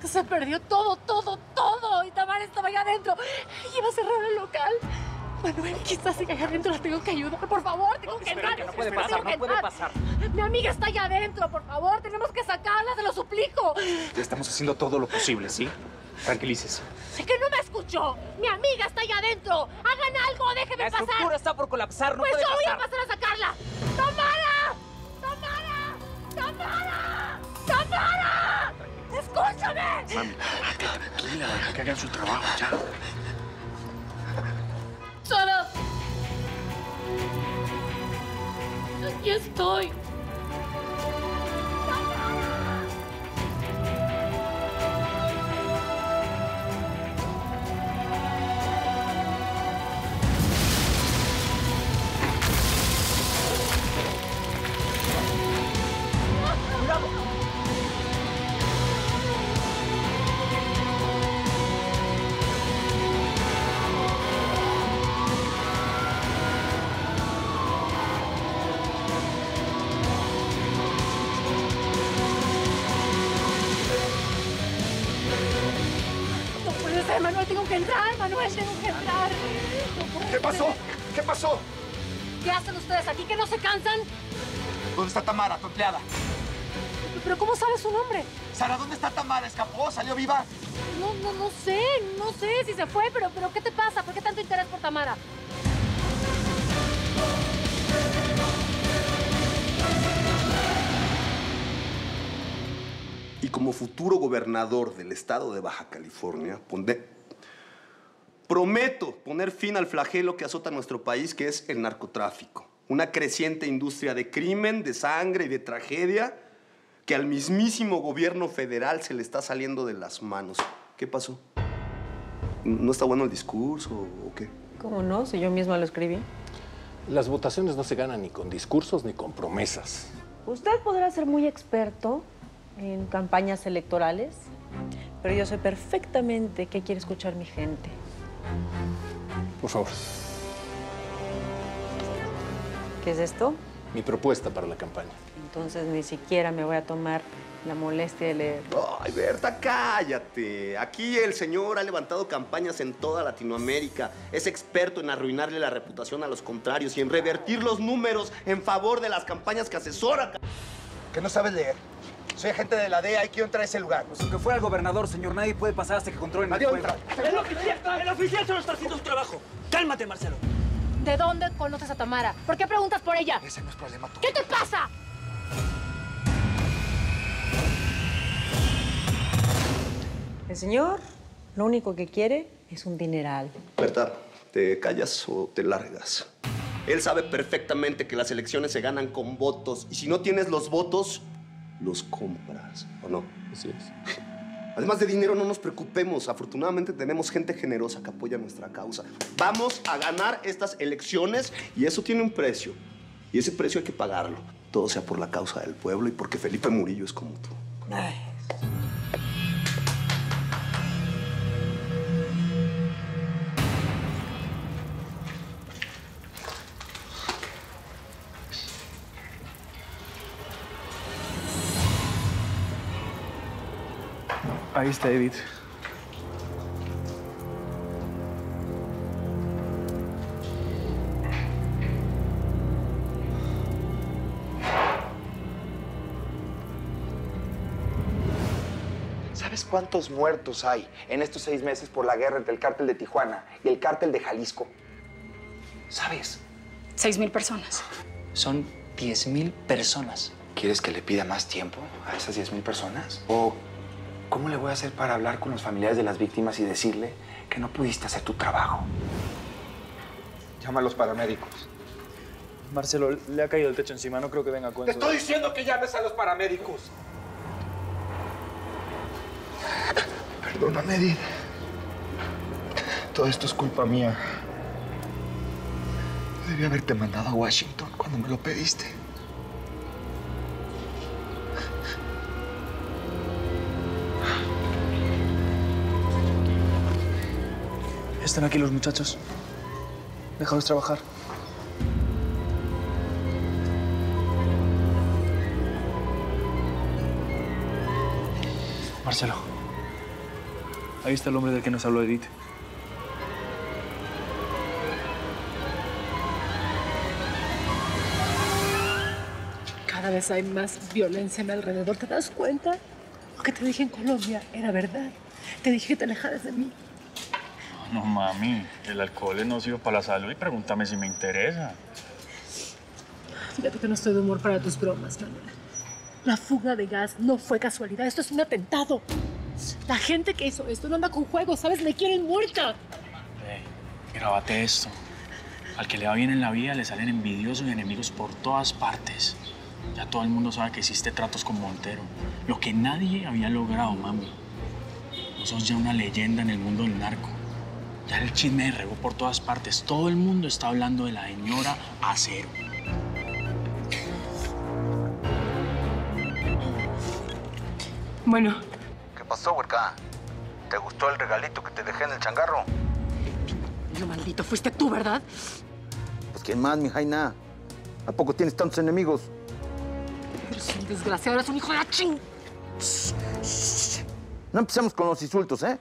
que se perdió todo, todo, todo. Y Tamara estaba allá adentro. Y iba a cerrar el local. Manuel, quizás siga allá adentro. La tengo que ayudar. Por favor, tengo que entrar. Que no puede pasar, no puede pasar. Mi amiga está allá adentro, por favor. Tenemos que sacarla, se lo suplico. Ya estamos haciendo todo lo posible, ¿sí? Tranquilícese. Es que no me escuchó. Mi amiga está allá adentro. Hagan algo, déjenme pasar. La estructura está por colapsar, no pues puede yo voy pasar. a pasar a sacarla. ¡Tamara! ¡Tamara! ¡Tamara! ¡Tamara! ¡Escúchame! Mami, tranquila, deja que hagan su trabajo ya. ¡Sara! Aquí estoy. Manuel, tengo que entrar. Manuel, tengo que entrar. No ¿Qué pasó? ¿Qué pasó? ¿Qué hacen ustedes aquí? ¿Que no se cansan? ¿Dónde está Tamara, tu empleada? ¿Pero cómo sabes su nombre? Sara, ¿dónde está Tamara? ¿Escapó? ¿Salió viva? No sé si se fue, pero ¿qué te pasa? ¿Por qué tanto interés por Tamara? Y como futuro gobernador del estado de Baja California, prometo poner fin al flagelo que azota nuestro país, que es el narcotráfico. Una creciente industria de crimen, de sangre y de tragedia que al mismísimo gobierno federal se le está saliendo de las manos. ¿Qué pasó? ¿No está bueno el discurso o qué? ¿Cómo no? Si yo misma lo escribí. Las votaciones no se ganan ni con discursos ni con promesas. Usted podrá ser muy experto en campañas electorales, pero yo sé perfectamente qué quiere escuchar mi gente. Por favor, ¿Qué es esto? mi propuesta para la campaña. Entonces ni siquiera me voy a tomar la molestia de leer. Ay, Berta, cállate. Aquí el señor ha levantado campañas en toda Latinoamérica. Es experto en arruinarle la reputación a los contrarios y en revertir los números en favor de las campañas que asesora. ¿Que no sabes leer? Soy agente de la DEA y quiero entrar a ese lugar. Pues aunque fuera el gobernador, señor, nadie puede pasar hasta que controlen el fuego. El oficial solo está haciendo su trabajo. Cálmate, Marcelo. ¿De dónde conoces a Tamara? ¿Por qué preguntas por ella? Ese no es problema tuyo. ¿Qué te pasa? El señor lo único que quiere es un dineral. Berta, ¿te callas o te largas? Él sabe perfectamente que las elecciones se ganan con votos y si no tienes los votos, los compras, ¿o no? Así es. Además de dinero, no nos preocupemos. Afortunadamente tenemos gente generosa que apoya nuestra causa. Vamos a ganar estas elecciones y eso tiene un precio. Y ese precio hay que pagarlo. Todo sea por la causa del pueblo y porque Felipe Murillo es como tú. Ay. Ahí está Edith. ¿Sabes cuántos muertos hay en estos 6 meses por la guerra entre el cártel de Tijuana y el cártel de Jalisco? ¿Sabes? 6,000 personas. Son 10,000 personas. ¿Quieres que le pida más tiempo a esas 10,000 personas? ¿O cómo le voy a hacer para hablar con los familiares de las víctimas y decirle que no pudiste hacer tu trabajo? Llama a los paramédicos. Marcelo, le ha caído el techo encima. No creo que venga a ¡Te cuento. estoy diciendo que llames a los paramédicos! Perdóname, Edith. Todo esto es culpa mía. Debí haberte mandado a Washington cuando me lo pediste. Están aquí los muchachos. Déjalos trabajar. Marcelo, Ahí está el hombre del que nos habló Edith. Cada vez hay más violencia a mi alrededor. ¿Te das cuenta? Lo que te dije en Colombia era verdad. Te dije que te alejaras de mí. No, mami. El alcohol es nocivo para la salud y pregúntame si me interesa. Fíjate que no estoy de humor para tus bromas, Manuel. La fuga de gas no fue casualidad. Esto es un atentado. La gente que hizo esto no anda con juegos, ¿sabes? Me quieren muerta. Grábate esto. Al que le va bien en la vida le salen envidiosos y enemigos por todas partes. Ya todo el mundo sabe que hiciste tratos con Montero. Lo que nadie había logrado, mami. Vos sos ya una leyenda en el mundo del narco. Ya el chisme regó por todas partes. Todo el mundo está hablando de la señora Acero. Bueno. ¿Qué pasó, huerca? ¿Te gustó el regalito que te dejé en el changarro? No, maldito, fuiste tú, ¿verdad? Pues ¿quién más, mi Jaina? ¿A poco tienes tantos enemigos? Eres un desgraciado, eres un hijo de la ching. No empecemos con los insultos, ¿eh?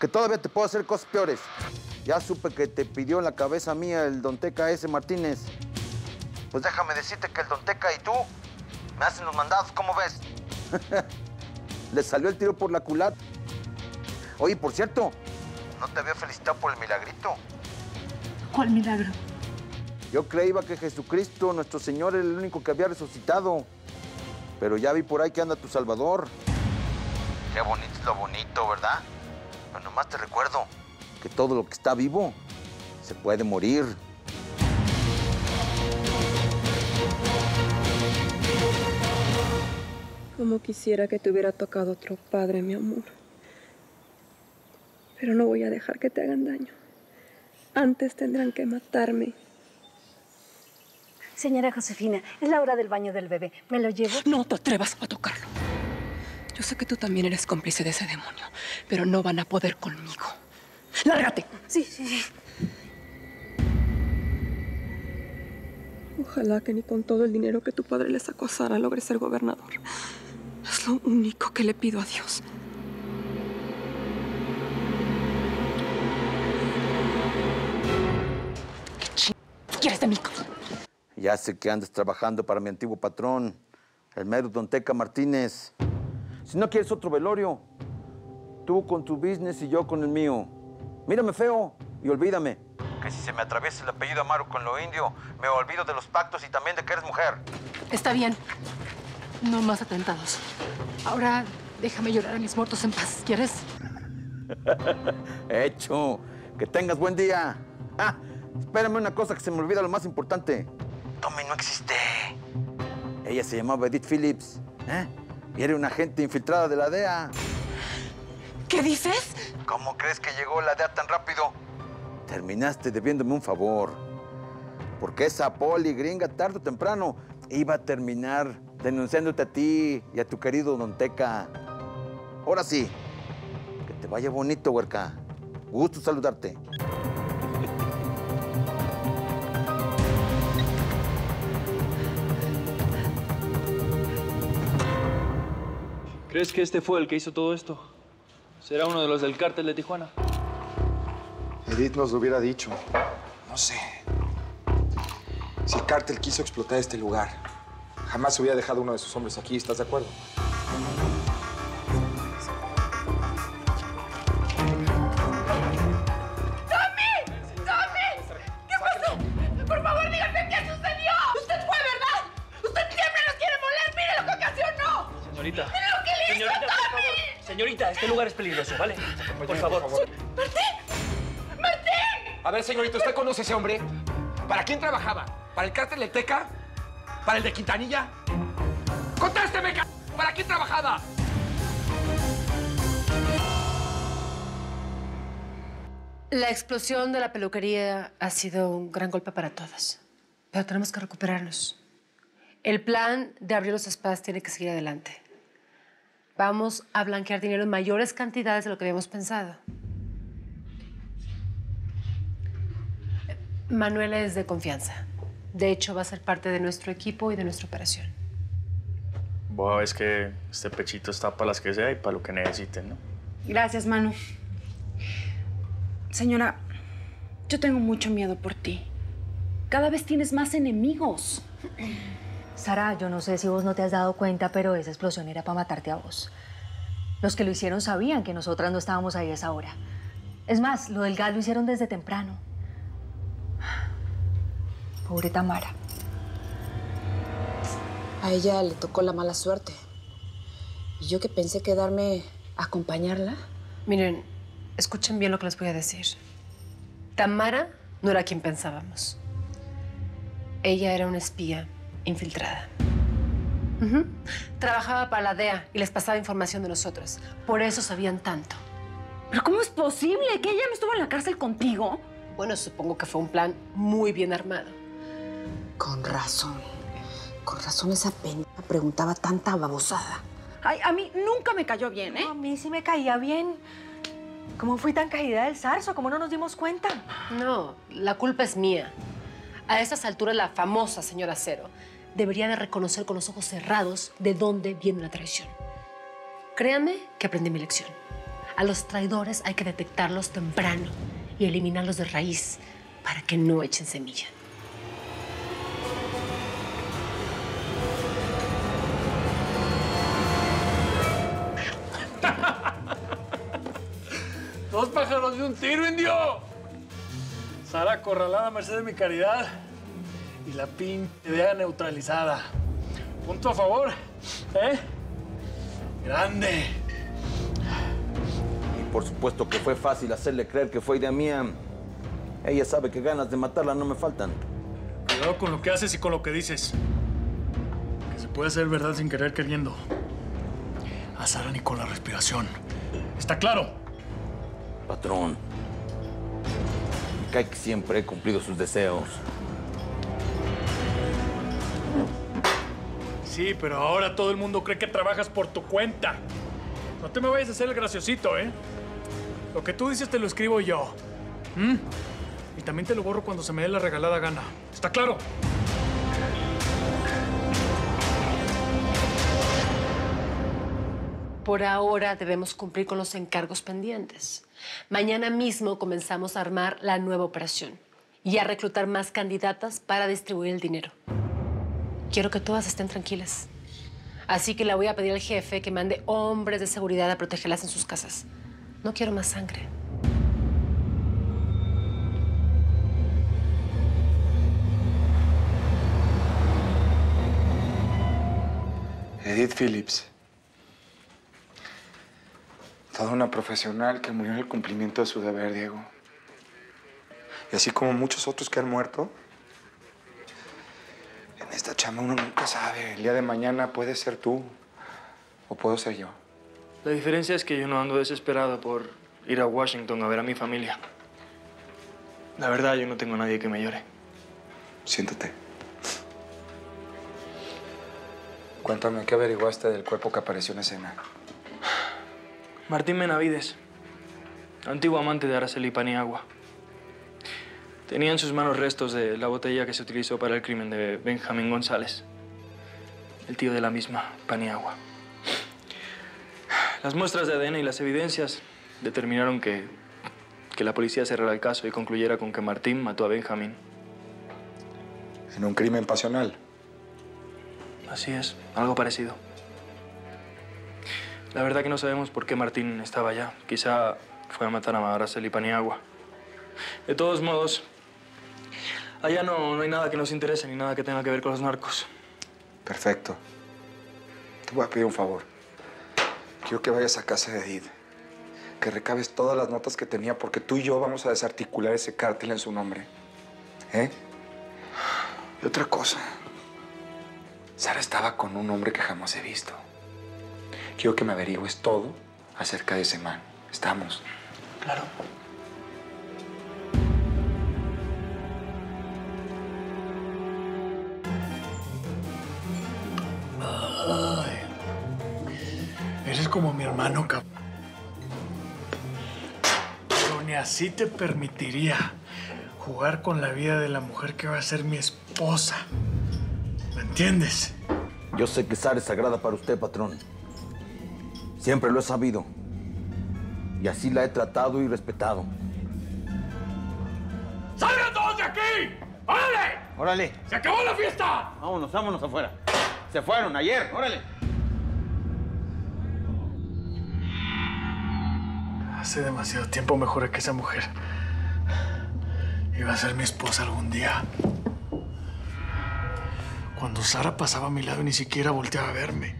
Que todavía te puedo hacer cosas peores. Ya supe que te pidió en la cabeza mía el Don Teca ese Martínez. Pues déjame decirte que el Don Teca y tú me hacen los mandados, ¿cómo ves? Le salió el tiro por la culata. Oye, por cierto, no te había felicitado por el milagrito. ¿Cuál milagro? Yo creía que Jesucristo, nuestro Señor, era el único que había resucitado. Pero ya vi por ahí que anda tu Salvador. Qué bonito es lo bonito, ¿verdad? Pero nomás te recuerdo que todo lo que está vivo se puede morir. Como quisiera que te hubiera tocado otro padre, mi amor. Pero no voy a dejar que te hagan daño. Antes tendrán que matarme. Señora Josefina, es la hora del baño del bebé. ¿Me lo llevo? No te atrevas a tocarlo. Yo sé que tú también eres cómplice de ese demonio, pero no van a poder conmigo. ¡Lárgate! Sí, sí, sí. Ojalá que ni con todo el dinero que tu padre le sacó a Sara logres ser gobernador. Es lo único que le pido a Dios. ¿Qué quieres de mí? Ya sé que andas trabajando para mi antiguo patrón, el mero Don Teca Martínez. Si no quieres otro velorio, tú con tu business y yo con el mío. Mírame feo y olvídame. Que si se me atraviesa el apellido Amaro con lo indio, me olvido de los pactos y también de que eres mujer. Está bien. No más atentados. Ahora déjame llorar a mis muertos en paz, ¿quieres? Hecho. Que tengas buen día. Ah, espérame una cosa que se me olvida lo más importante. Tommy no existe. Ella se llamaba Edith Phillips, ¿eh? Y era una agente infiltrada de la DEA. ¿Qué dices? ¿Cómo crees que llegó la DEA tan rápido? Terminaste debiéndome un favor. Porque esa poli gringa, tarde o temprano, iba a terminar denunciándote a ti y a tu querido Don Teca. Ahora sí, que te vaya bonito, huerca. Gusto saludarte. ¿Crees que este fue el que hizo todo esto? ¿Será uno de los del cártel de Tijuana? Edith nos lo hubiera dicho. No sé. Si el cártel quiso explotar este lugar, jamás hubiera dejado uno de sus hombres aquí, ¿estás de acuerdo? ¡Por favor, díganme qué sucedió! ¡Usted fue, verdad! ¡Usted siempre nos quiere moler! ¡Mire lo que ocasionó! Señorita. ¡Mire lo que le hizo, Señorita, por Tommy! favor. Señorita, este lugar es peligroso, ¿vale? Por favor. ¡Martín! ¡Martín! A ver, señorito, ¿usted conoce a ese hombre? ¿Para quién trabajaba? ¿Para el cártel del Teca? ¿Para el de Quintanilla? ¡Contésteme, ¿Para quién trabajaba? La explosión de la peluquería ha sido un gran golpe para todos. Pero tenemos que recuperarnos. El plan de abrir los spas tiene que seguir adelante. Vamos a blanquear dinero en mayores cantidades de lo que habíamos pensado. Manuela es de confianza. De hecho, va a ser parte de nuestro equipo y de nuestra operación. Bueno, es que este pechito está para las que sea y para lo que necesiten, ¿no? Gracias, Manu. Señora, yo tengo mucho miedo por ti. Cada vez tienes más enemigos. Sara, yo no sé si vos no te has dado cuenta, pero esa explosión era para matarte a vos. Los que lo hicieron sabían que nosotras no estábamos ahí a esa hora. Es más, lo del gas lo hicieron desde temprano. Pobre Tamara. A ella le tocó la mala suerte. Y yo que pensé quedarme a acompañarla. Miren, escuchen bien lo que les voy a decir. Tamara no era quien pensábamos. Ella era una espía infiltrada. Trabajaba para la DEA y les pasaba información de nosotros. Por eso sabían tanto. ¿Pero cómo es posible que ella no estuvo en la cárcel contigo? Bueno, supongo que fue un plan muy bien armado. Con razón. Con razón esa pena preguntaba tanta babosada. Ay, a mí nunca me cayó bien, ¿eh? No, a mí sí me caía bien. ¿Cómo fui tan caída del zarzo? ¿Cómo no nos dimos cuenta? No, la culpa es mía. A estas alturas, la famosa señora Cero debería de reconocer con los ojos cerrados de dónde viene la traición. Créanme que aprendí mi lección. A los traidores hay que detectarlos temprano y eliminarlos de raíz para que no echen semilla. Dos pájaros de un tiro, indio. Sara acorralada a merced de mi caridad y la pinche idea neutralizada. Punto a favor, ¿eh? Grande. Y por supuesto que fue fácil hacerle creer que fue idea mía. Ella sabe que ganas de matarla no me faltan. Cuidado con lo que haces y con lo que dices. Que se puede hacer verdad sin querer queriendo. A Sara ni con la respiración. ¿Está claro? Patrón, me cae que siempre he cumplido sus deseos. Sí, pero ahora todo el mundo cree que trabajas por tu cuenta. No te me vayas a hacer el graciosito, ¿eh? Lo que tú dices te lo escribo yo. Y también te lo borro cuando se me dé la regalada gana. ¿Está claro? Por ahora debemos cumplir con los encargos pendientes. Mañana mismo comenzamos a armar la nueva operación y a reclutar más candidatas para distribuir el dinero. Quiero que todas estén tranquilas. Así que le voy a pedir al jefe que mande hombres de seguridad a protegerlas en sus casas. No quiero más sangre. Edith Phillips. Toda una profesional que murió en el cumplimiento de su deber, Diego. Y así como muchos otros que han muerto, en esta chamba uno nunca sabe. El día de mañana puede ser tú o puedo ser yo. La diferencia es que yo no ando desesperado por ir a Washington a ver a mi familia. La verdad, yo no tengo a nadie que me llore. Siéntate. Cuéntame, ¿qué averiguaste del cuerpo que apareció en escena? Martín Benavides, antiguo amante de Araceli Paniagua. Tenía en sus manos restos de la botella que se utilizó para el crimen de Benjamín González, el tío de la misma Paniagua. Las muestras de ADN y las evidencias determinaron que la policía cerrara el caso y concluyera con que Martín mató a Benjamín. ¿En un crimen pasional? Así es, algo parecido. La verdad que no sabemos por qué Martín estaba allá. Quizá fue a matar a Araceli Paniagua. De todos modos, allá no hay nada que nos interese ni nada que tenga que ver con los narcos. Perfecto. Te voy a pedir un favor. Quiero que vayas a casa de Edith. Que recabes todas las notas que tenía porque tú y yo vamos a desarticular ese cártel en su nombre. ¿Eh? Y otra cosa. Sara estaba con un hombre que jamás he visto. Quiero que me averigües todo acerca de ese man. ¿Estamos? Claro. Ay, eres como mi hermano, cabrón. Pero ni así te permitiría jugar con la vida de la mujer que va a ser mi esposa. ¿Me entiendes? Yo sé que Sara es sagrada para usted, patrón. Siempre lo he sabido. Y así la he tratado y respetado. ¡Salgan todos de aquí! ¡Órale! ¡Órale! ¡Se acabó la fiesta! Vámonos afuera. Se fueron ayer, órale. Hace demasiado tiempo me juré que esa mujer iba a ser mi esposa algún día. Cuando Sara pasaba a mi lado ni siquiera volteaba a verme.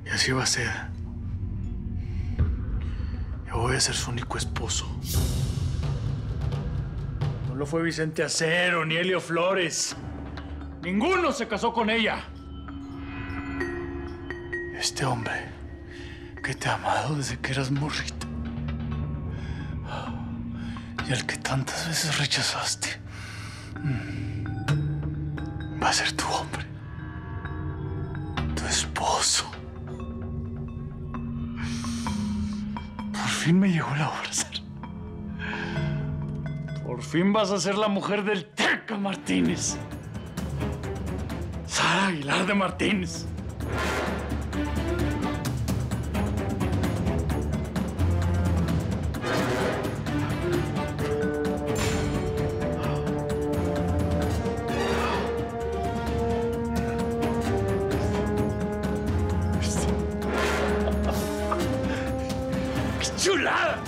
Y así va a ser. Yo voy a ser su único esposo. No lo fue Vicente Acero ni Helio Flores. Ninguno se casó con ella. Este hombre que te ha amado desde que eras morrita. Y al que tantas veces rechazaste. Va a ser tu hombre. Tu esposo. Por fin me llegó la hora, Sara. Por fin vas a ser la mujer del Teca Martínez. Sara Aguilar de Martínez. ¡Qué chulada!